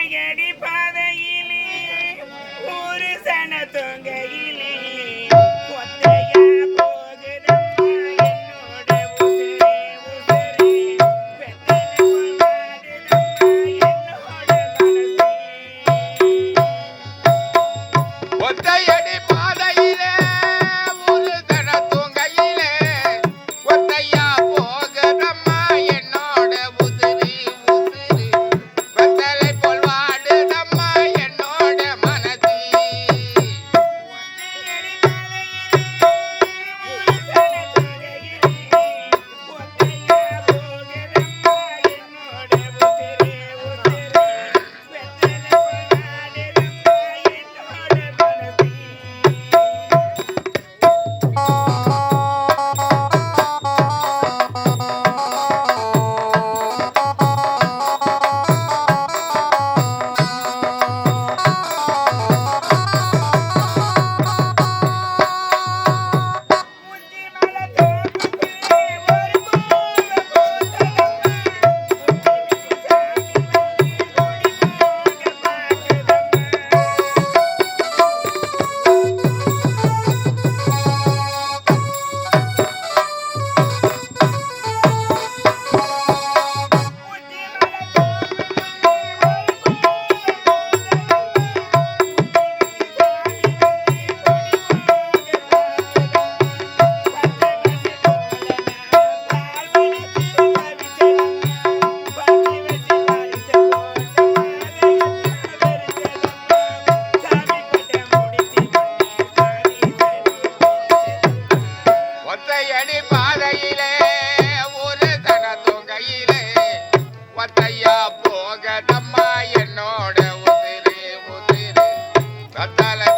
ஒத்தையடி பாதையிலே ஒரு சன தொங்கையிலே ஒத்தையா போகுதம்மா என்னோட உசுரே உசுரே வெத்தலை கொண்டாடுதம்மா என்னோட மனசே ஒத்தையடி பாதையிலே ஒரு தன தூங்கையிலே ஒத்தையா போகுதம்மா என்னோட உதிரி உதிரி வெத்தலை போல் வாடுதம்மா என்னோட மனதி ஒத்தையடி பாதையிலே ஒரு சன தொங்கையிலே ஒத்தையா போகுதம்மா என்னோட உசுரே உசுரே வெத்தலை கொண்டாடுதம்மா என்னோட மனசே முஞ்சி மலை தோப்புக்குள்ளே ஒரு பூவை பூத்ததம்மா முஞ்சி சாமி வந்து கொடி போக பார்க்குதம்மா முஞ்சி மலை தோப்புக்குள்ளே ஒரு பூவை பூத்ததம்மா முஞ்சி சாமி வந்து கொடி போக ஒத்தையடி பாதையிலே ஒரு தன தூங்கையிலே ஒத்தையா போகதம்மா என்னோட உதிரி உதிரி வெத்தலை